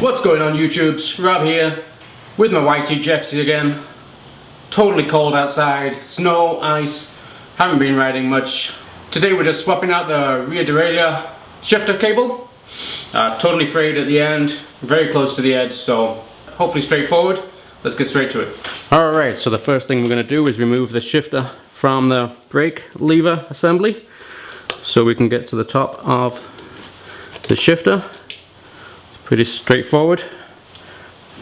What's going on, YouTubes? Rob here with my YT Jeffsy again. Totally cold outside, snow, ice, haven't been riding much. Today we're just swapping out the rear derailleur shifter cable. Totally frayed at the end, very close to the edge, so hopefully straightforward. Let's get straight to it. Alright, so the first thing we're going to do is remove the shifter from the brake lever assembly so we can get to the top of the shifter. Pretty straightforward.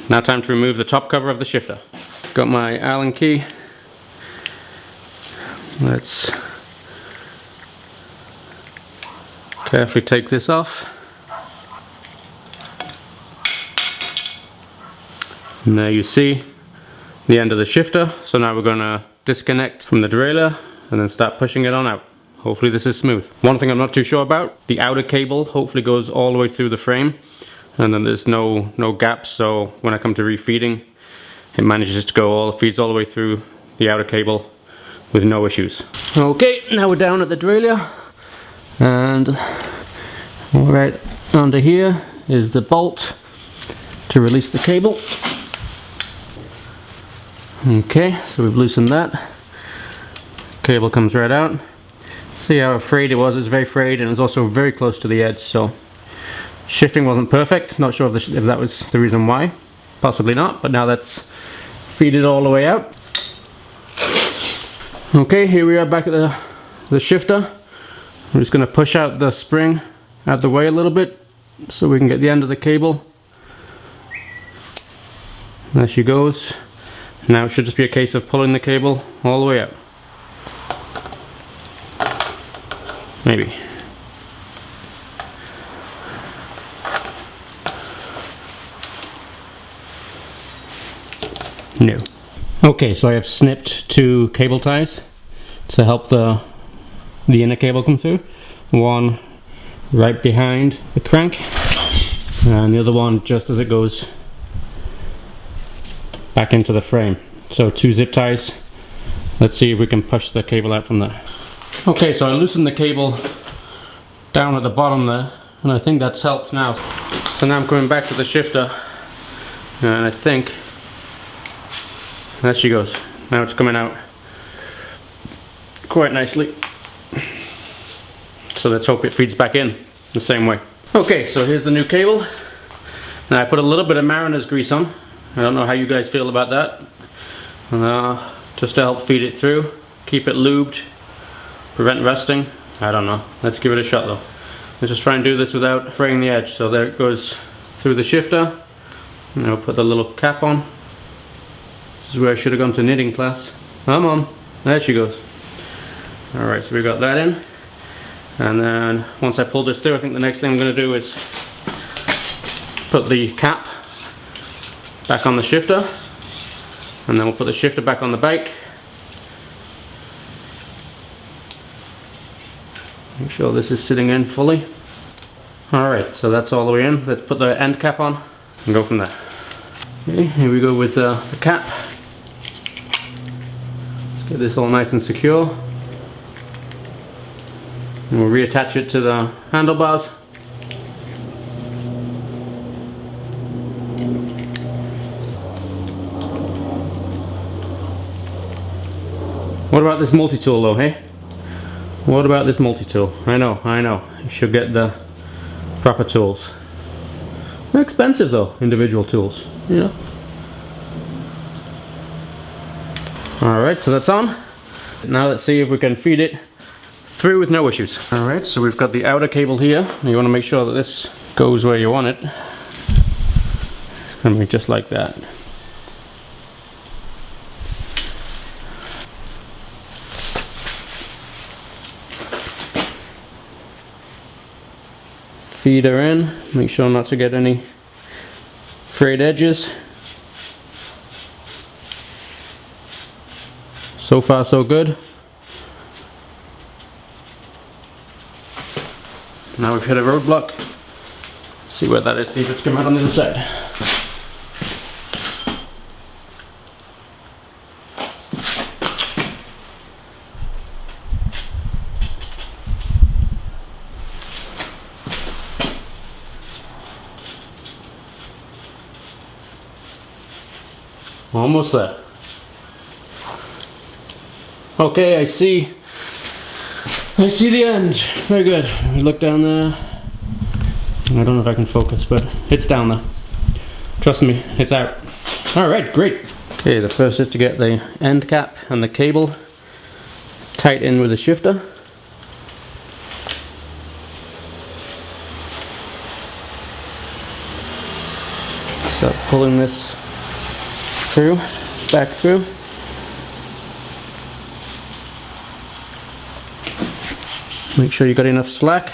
Now time to remove the top cover of the shifter. Got my Allen key. Let's carefully take this off. And there you see the end of the shifter. So now we're going to disconnect from the derailleur and then start pushing it on out. Hopefully this is smooth. One thing I'm not too sure about, the outer cable hopefully goes all the way through the frame. And then there's no gaps, so when I come to refeeding, it manages to go feeds all the way through the outer cable with no issues. Okay, now we're down at the derailleur, and right under here is the bolt to release the cable. Okay, so we've loosened that. Cable comes right out. See how frayed it was? It was very frayed, and it was also very close to the edge, so shifting wasn't perfect. Not sure if that was the reason why. Possibly not, but now that's feeded all the way out. Okay, here we are back at the shifter. I'm just going to push out the spring out the way a little bit so we can get the end of the cable. There she goes. Now it should just be a case of pulling the cable all the way out. Maybe. No. Okay, so I have snipped 2 cable ties to help the inner cable come through. One right behind the crank, and the other one just as it goes back into the frame. So 2 zip ties. Let's see if we can push the cable out from there. Okay, so I loosened the cable down at the bottom there, and I think that's helped now. So now I'm coming back to the shifter, and I think there she goes. Now it's coming out quite nicely. So let's hope it feeds back in the same way. Okay, so here's the new cable. Now I put a little bit of mariner's grease on. I don't know how you guys feel about that. Just to help feed it through, keep it lubed, prevent rusting. I don't know. Let's give it a shot though. Let's just try and do this without fraying the edge. So there it goes through the shifter. And I'll put the little cap on. This is where I should have gone to knitting class. Come on, there she goes. Alright, so we got that in. And then once I pull this through, I think the next thing I'm going to do is put the cap back on the shifter. And then we'll put the shifter back on the bike. Make sure this is sitting in fully. Alright, so that's all the way in. Let's put the end cap on and go from there. Okay, here we go with the cap. Get this all nice and secure, and we'll reattach it to the handlebars. What about this multi-tool though, hey? What about this multi-tool? I know, you should get the proper tools. They're expensive though, individual tools, you know. Alright, so that's on. Now let's see if we can feed it through with no issues. Alright, so we've got the outer cable here. You want to make sure that this goes where you want it. It's going to be just like that. Feed her in. Make sure not to get any frayed edges. So far so good. Now we've hit a roadblock. See where that is, see if it's come out on the other side. Almost there. Okay, I see the end. Very good. We look down there. I don't know if I can focus, but it's down there. Trust me, it's out. Alright, great. Okay, the first is to get the end cap and the cable tight in with the shifter. Start pulling this through, back through. Make sure you got enough slack.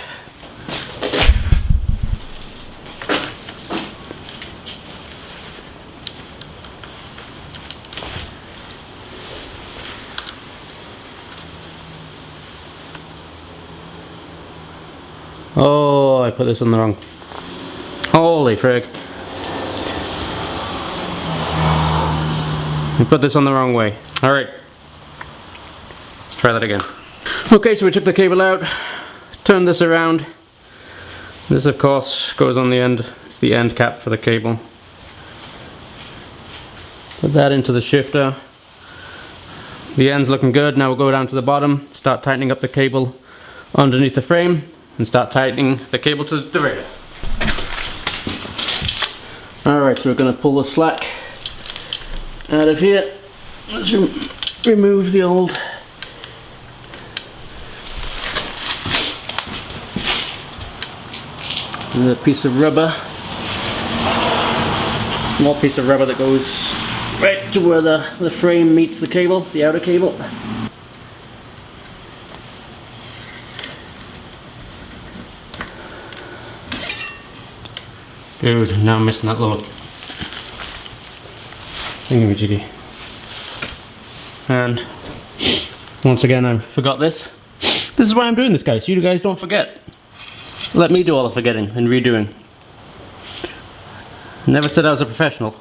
Oh, I put this on the wrong. Holy frig. I put this on the wrong way. Alright. Let's try that again. Okay, so we took the cable out, turned this around. This of course goes on the end. It's the end cap for the cable. Put that into the shifter. The end's looking good. Now we'll go down to the bottom, start tightening up the cable underneath the frame, and start tightening the cable to the derailleur. Alright, so we're going to pull the slack out of here. Let's remove the old piece of rubber. Small piece of rubber that goes right to where the frame meets the cable, the outer cable. Dude, now I'm missing that little thingamajiggy. And once again I forgot this. This is why I'm doing this, guys. You guys don't forget. Let me do all the forgetting and redoing. Never said I was a professional.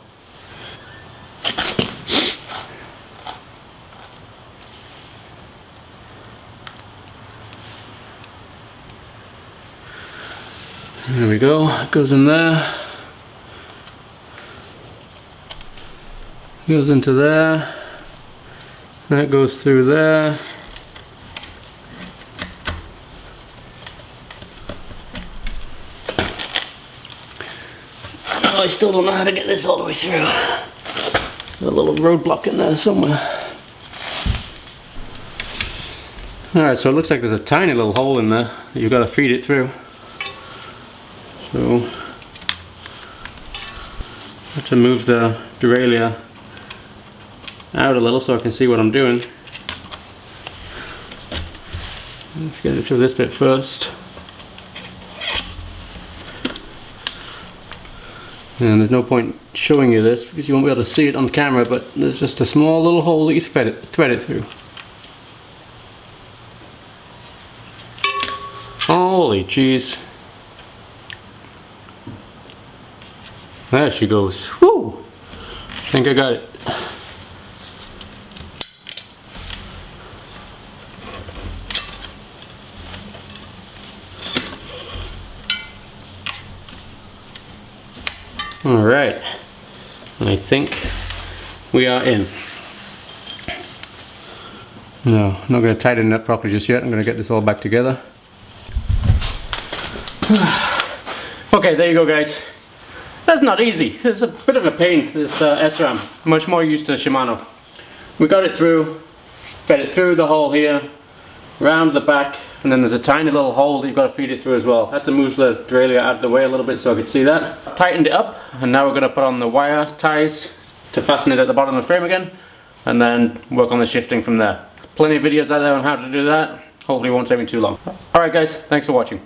There we go, it goes in there. Goes into there. That goes through there. Oh, I still don't know how to get this all the way through. There's a little roadblock in there somewhere. Alright, so it looks like there's a tiny little hole in there that you've got to feed it through. So, I have to move the derailleur out a little so I can see what I'm doing. Let's get it through this bit first. And there's no point showing you this because you won't be able to see it on camera, but there's just a small little hole that you thread it through. Holy jeez. There she goes. Woo! I think I got it. Alright. I think we are in. No, I'm not going to tighten it up properly just yet. I'm going to get this all back together. Okay, there you go, guys. That's not easy. It's a bit of a pain, this SRAM. Much more used to Shimano. We got it through, fed it through the hole here, round the back, and then there's a tiny little hole that you've got to feed it through as well. I had to move the derailleur out of the way a little bit so I could see that. Tightened it up, and now we're going to put on the wire ties to fasten it at the bottom of the frame again, and then work on the shifting from there. Plenty of videos out there on how to do that. Hopefully it won't take me too long. Alright guys, thanks for watching.